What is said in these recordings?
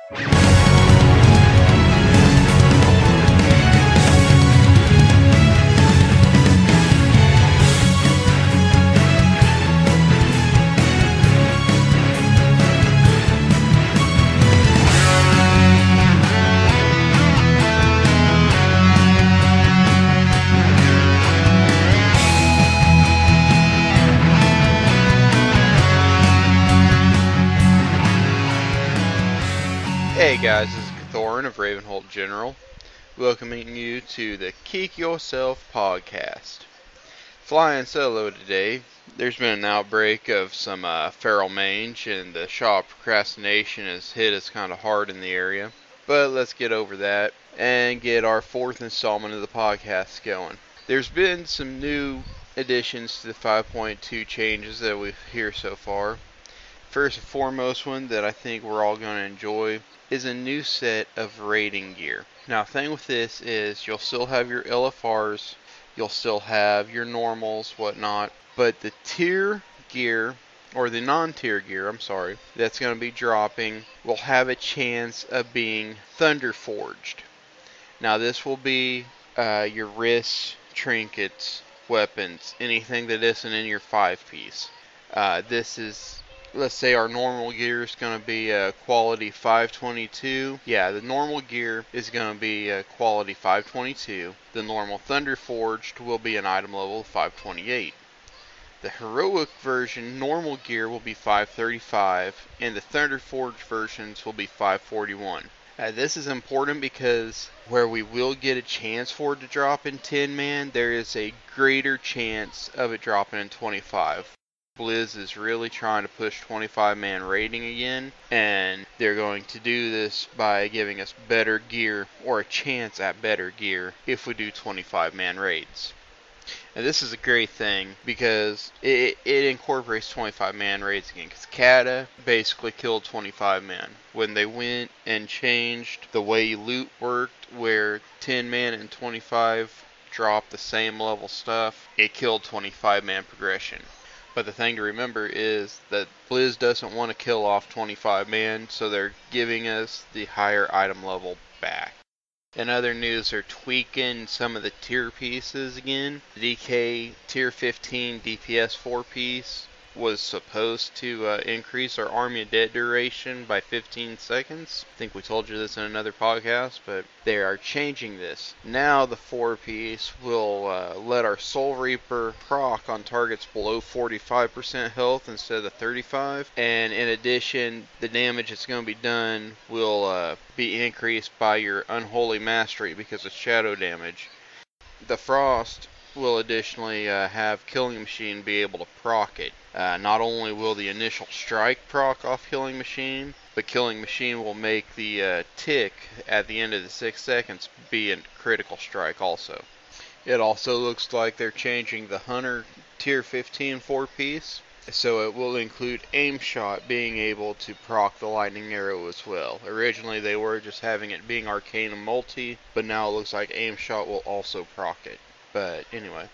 Hey guys, this is Thorin of Ravenholt General, welcoming you to the KEK YoSelf podcast. Flying solo today, there's been an outbreak of some feral mange, and the shot procrastination has hit us kind of hard in the area. But let's get over that and get our fourth installment of the podcast going. There's been some new additions to the 5.2 changes that we've hear so far. First and foremost one that I think we're all going to enjoy is a new set of raiding gear. Now, the thing with this is you'll still have your LFRs, you'll still have your normals, whatnot, but the tier gear, or the non-tier gear, that's going to be dropping will have a chance of being Thunder Forged. Now, this will be your wrists, trinkets, weapons, anything that isn't in your 5-piece. This is, let's say our normal gear is going to be quality 522. Yeah, the normal gear is going to be quality 522. The normal Thunder Forged will be an item level of 528. The heroic version normal gear will be 535, and the Thunder Forged versions will be 541. This is important because where we will get a chance for it to drop in 10-man, there is a greater chance of it dropping in 25. Blizz is really trying to push 25-man raiding again, and they're going to do this by giving us better gear, or a chance at better gear, if we do 25-man raids. And this is a great thing because it incorporates 25-man raids again, because Kata basically killed 25-man. When they went and changed the way loot worked, where 10-man and 25 dropped the same level stuff, it killed 25-man progression. But the thing to remember is that Blizz doesn't want to kill off 25-man, so they're giving us the higher item level back. In other news, they're tweaking some of the tier pieces again. The DK tier 15 DPS 4-piece was supposed to increase our Army of Dead duration by 15 seconds. I think we told you this in another podcast, but they are changing this. Now the 4-piece will let our Soul Reaper proc on targets below 45% health instead of the 35. And in addition, the damage that's going to be done will be increased by your Unholy Mastery because of shadow damage. The Frost will additionally have Killing Machine be able to proc it. Not only will the initial strike proc off Killing Machine, but Killing Machine will make the tick at the end of the 6 seconds be a critical strike also. It also looks like they're changing the Hunter tier 15 4-piece, so it will include Aim Shot being able to proc the Lightning Arrow as well. Originally they were just having it being Arcanum Multi, but now it looks like Aim Shot will also proc it. But anyway,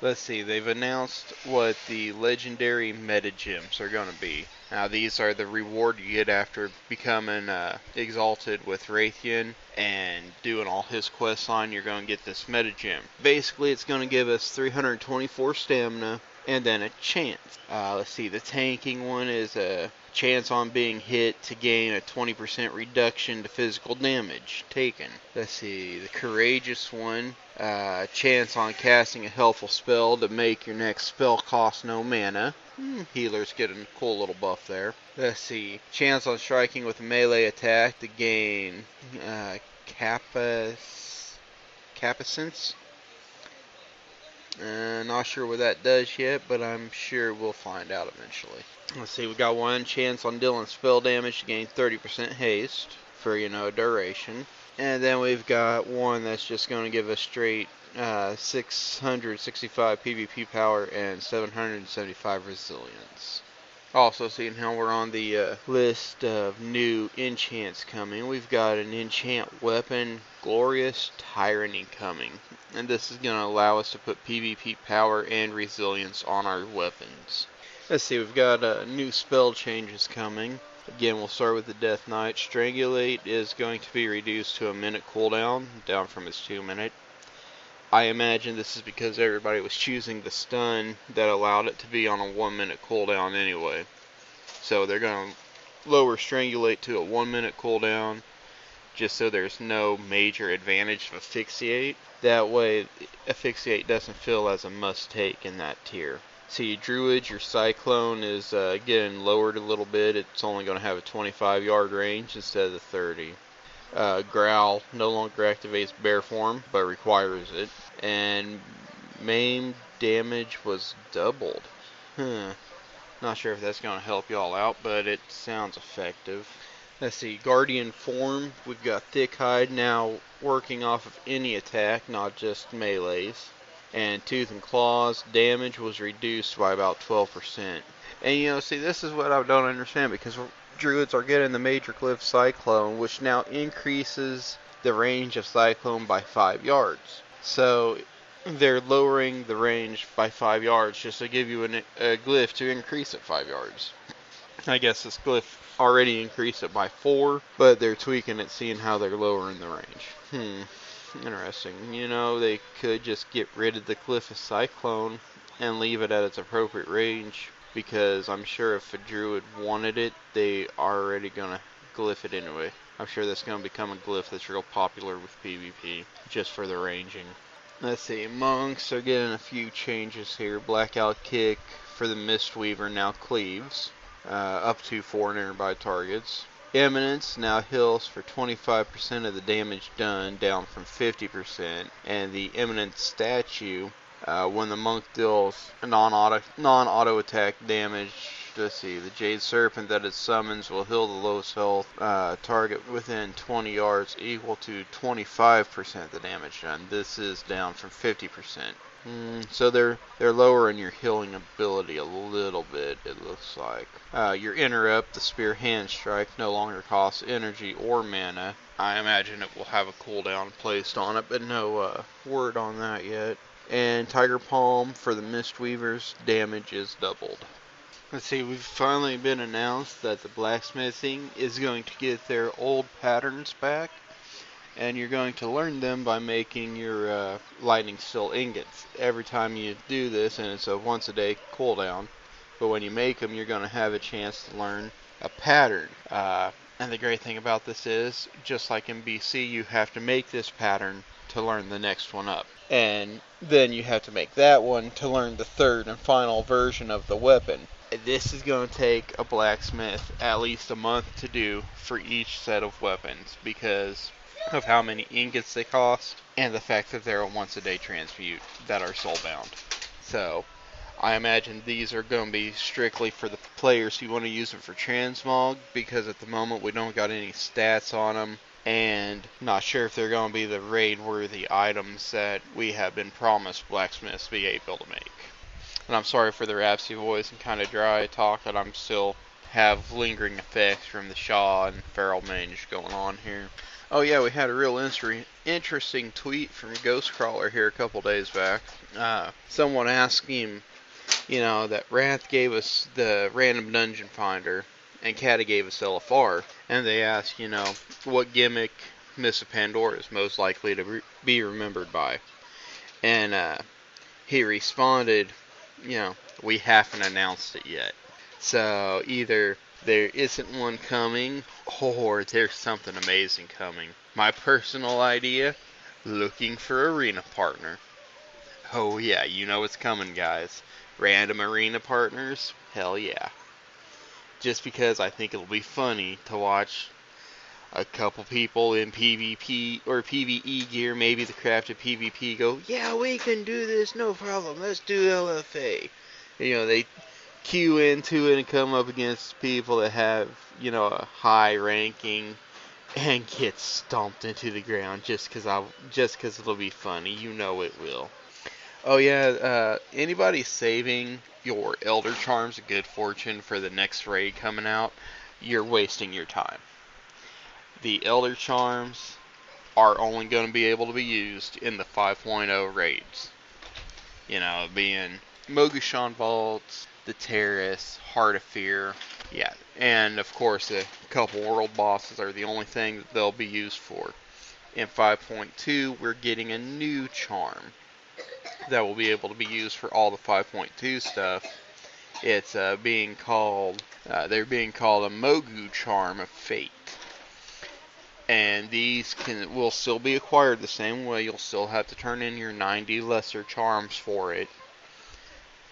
let's see, they've announced what the legendary meta gems are going to be. Now these are the reward you get after becoming exalted with Raytheon and doing all his quest line. You're going to get this meta gem. Basically it's going to give us 324 stamina and then a chance. Let's see, the tanking one is a chance on being hit to gain a 20% reduction to physical damage taken. Let's see, the courageous one, chance on casting a helpful spell to make your next spell cost no mana. Healers get a cool little buff there. Let's see, chance on striking with a melee attack to gain Capacence. Not sure what that does yet, but I'm sure we'll find out eventually. Let's see, we got one chance on dealing spell damage to gain 30% haste for, duration. And then we've got one that's just going to give us straight 665 PvP power and 775 resilience. Also, seeing how we're on the list of new enchants coming, we've got an enchant weapon, Glorious Tyranny, coming. And this is going to allow us to put PvP power and resilience on our weapons. Let's see, we've got new spell changes coming. Again, we'll start with the Death Knight. Strangulate is going to be reduced to a minute cooldown, down from its 2 minute. I imagine this is because everybody was choosing the stun that allowed it to be on a 1 minute cooldown anyway. So they're going to lower Strangulate to a 1 minute cooldown, just so there's no major advantage of Asphyxiate. That way, Asphyxiate doesn't feel as a must-take in that tier. See, Druid, your Cyclone is getting lowered a little bit. It's only going to have a 25-yard range instead of the 30. Growl no longer activates bear form, but requires it. And maim damage was doubled. Not sure if that's going to help y'all out, but it sounds effective. Let's see, Guardian form. We've got Thick Hide now working off of any attack, not just melees. And Tooth and Claws damage was reduced by about 12%. And see, this is what I don't understand, because Druids are getting the Major Glyph Cyclone, which now increases the range of Cyclone by 5 yards. So they're lowering the range by 5 yards just to give you a glyph to increase it 5 yards. I guess this glyph already increased it by 4, but they're tweaking it, seeing how they're lowering the range. Interesting. They could just get rid of the Glyph of Cyclone and leave it at its appropriate range, because I'm sure if a Druid wanted it, they are already going to glyph it anyway. I'm sure that's going to become a glyph that's real popular with PvP, just for the ranging. Let's see, monks are getting a few changes here. Blackout Kick for the Mistweaver now cleaves, up to 4 nearby targets. Eminence now heals for 25% of the damage done, down from 50%. And the Eminence statue, when the monk deals non-auto attack damage, let's see, the Jade Serpent that it summons will heal the lowest health target within 20 yards, equal to 25% of the damage done. This is down from 50%. So they're lowering your healing ability a little bit, it looks like. Your Interrupt, the Spear Hand Strike, no longer costs energy or mana. I imagine it will have a cooldown placed on it, but no word on that yet. And Tiger Palm for the Mistweavers, damage is doubled. Let's see, we've finally been announced that the blacksmithing is going to get their old patterns back. And you're going to learn them by making your lightning steel ingots. Every time you do this, and it's a once a day cooldown, but when you make them, you're going to have a chance to learn a pattern. And the great thing about this is, just like in BC, you have to make this pattern to learn the next one up. And then you have to make that one to learn the third and final version of the weapon. This is going to take a blacksmith at least a month to do for each set of weapons, because of how many ingots they cost, and the fact that they're a once a day transmute that are soulbound. So I imagine these are going to be strictly for the players who want to use them for transmog, because at the moment we don't got any stats on them, and not sure if they're going to be the raid worthy items that we have been promised blacksmiths be able to make. And I'm sorry for the raspy voice and kind of dry talk, that I'm still have lingering effects from the Shaw and Feral Mange going on here. Oh yeah, we had a real interesting tweet from Ghostcrawler here a couple days back. Someone asked him, that Wrath gave us the random dungeon finder, and Kata gave us LFR. And they asked, what gimmick Miss of Pandora is most likely to be remembered by. And he responded, we haven't announced it yet. So either there isn't one coming, or there's something amazing coming. My personal idea, looking for arena partner. Oh yeah, it's coming, guys. Random arena partners, hell yeah. Just because I think it'll be funny to watch a couple people in PvP or PvE gear, maybe the crafted PvP, go, yeah, we can do this, no problem, let's do LFA. They queue into it and come up against people that have, a high ranking, and get stomped into the ground just because it'll be funny. It will. Oh yeah, anybody saving your Elder Charms of Good Fortune for the next raid coming out, you're wasting your time. The Elder Charms are only going to be able to be used in the 5.0 raids. Being Mogushan Vaults, the Terrace, Heart of Fear. Yeah, and of course a couple world bosses are the only thing that they'll be used for. In 5.2, we're getting a new charm that will be able to be used for all the 5.2 stuff. It's they're being called a Mogu Charm of Fate. And these will still be acquired the same way. You'll still have to turn in your 90 lesser charms for it.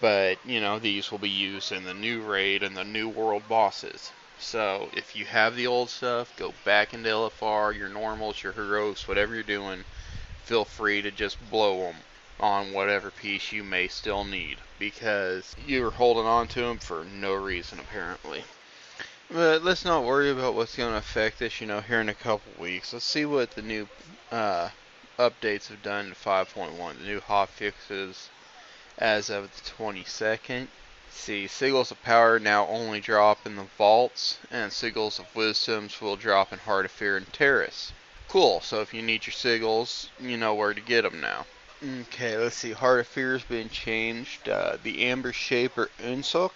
But, these will be used in the new raid and the new world bosses. So, if you have the old stuff, go back into LFR, your normals, your heroics, whatever you're doing, feel free to just blow them on whatever piece you may still need. Because you're holding on to them for no reason, apparently. But let's not worry about what's going to affect us, here in a couple weeks. Let's see what the new updates have done to 5.1, the new hot fixes as of the 22nd. See, Sigils of Power now only drop in the vaults, and Sigils of Wisdoms will drop in Heart of Fear and Terrace. Cool, so if you need your Sigils, you know where to get them now. Okay, let's see, Heart of Fear has been changed. The Amber Shaper Unsuk.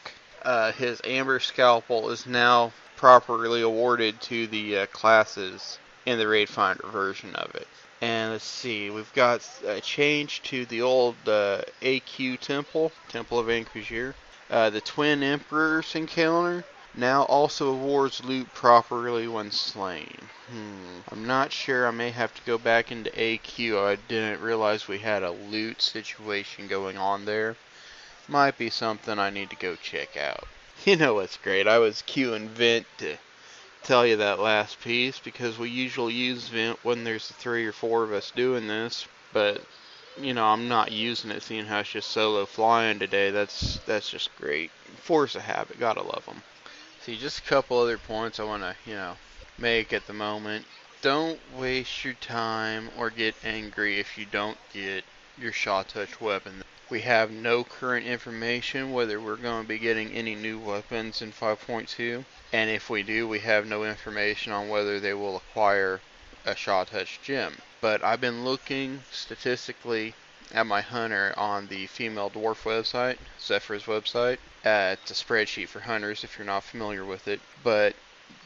His Amber Scalpel is now properly awarded to the classes in the Raid Finder version of it. And let's see, we've got a change to the old AQ Temple of Anquisier. The Twin Emperors encounter now also awards loot properly when slain. I'm not sure, I may have to go back into AQ. I didn't realize we had a loot situation going on there. Might be something I need to go check out. You know what's great? I was queuing Vent to tell you that last piece because we usually use Vent when there's 3 or 4 of us doing this, but I'm not using it seeing how it's just solo flying today. That's just great. Force a habit, gotta love them. See, just a couple other points I want to make at the moment. Don't waste your time or get angry if you don't get your Shot Touch weapon. We have no current information whether we're going to be getting any new weapons in 5.2. And if we do, we have no information on whether they will acquire a Shot Touch gem. But I've been looking statistically at my hunter on the female dwarf website, Zephyr's website. It's a spreadsheet for hunters if you're not familiar with it. But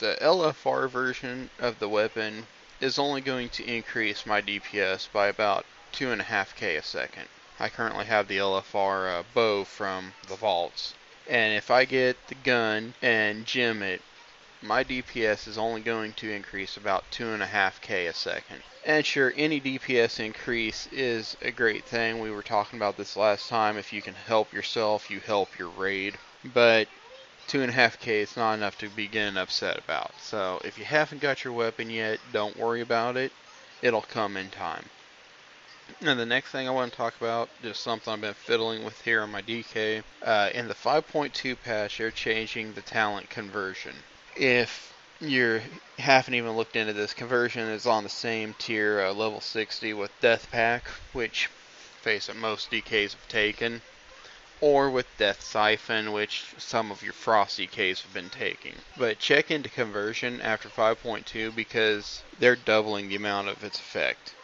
the LFR version of the weapon is only going to increase my DPS by about 2.5k a second. I currently have the LFR bow from the vaults. And if I get the gun and gem it, my DPS is only going to increase about 2.5k a second. And sure, any DPS increase is a great thing. We were talking about this last time. If you can help yourself, you help your raid. But 2.5k is not enough to be getting upset about. So if you haven't got your weapon yet, don't worry about it. It'll come in time. And the next thing I want to talk about is something I've been fiddling with here on my DK. In the 5.2 patch, they're changing the talent conversion. If you haven't even looked into this, conversion is on the same tier, level 60 with Death Pack, which, face it, most DKs have taken. Or with Death Siphon, which some of your Frost DKs have been taking. But check into conversion after 5.2 because they're doubling the amount of its effect.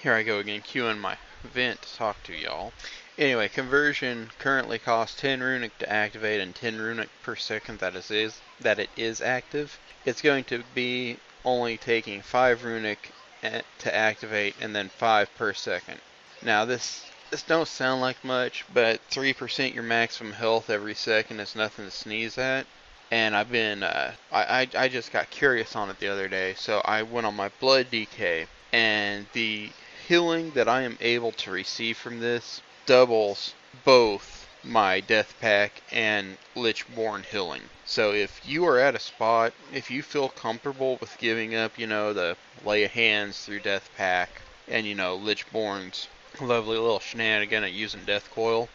Here I go again, queuing my Vent to talk to y'all. Anyway, conversion currently costs 10 runic to activate and 10 runic per second that it is active. It's going to be only taking 5 runic to activate and then 5 per second. Now this don't sound like much, but 3% your maximum health every second is nothing to sneeze at. And I've been, I just got curious on it the other day, so I went on my blood DK, and the healing that I am able to receive from this doubles both my Death Pack and Lichborn healing. So if you are at a spot, if you feel comfortable with giving up, the lay of hands through Death Pack, and Lichborn's lovely little shenanigan at using Death Coil,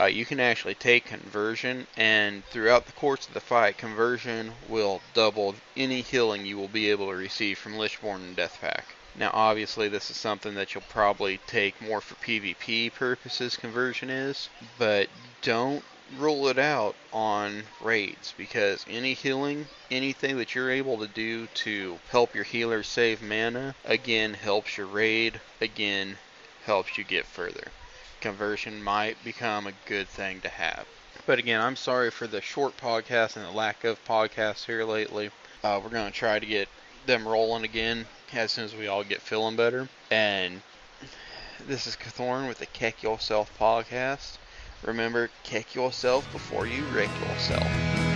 you can actually take conversion, and throughout the course of the fight, conversion will double any healing you will be able to receive from Lichborn and Death Pack. Now obviously this is something that you'll probably take more for PvP purposes, conversion is, but don't rule it out on raids, because any healing, anything that you're able to do to help your healer save mana, again helps your raid, again helps you get further. Conversion might become a good thing to have. But again, I'm sorry for the short podcast and the lack of podcasts here lately. We're going to try to get them rolling again as soon as we all get feeling better. And this is Thorn with the KEK YoSelf podcast. Remember, KEK yourself before you wreck yourself.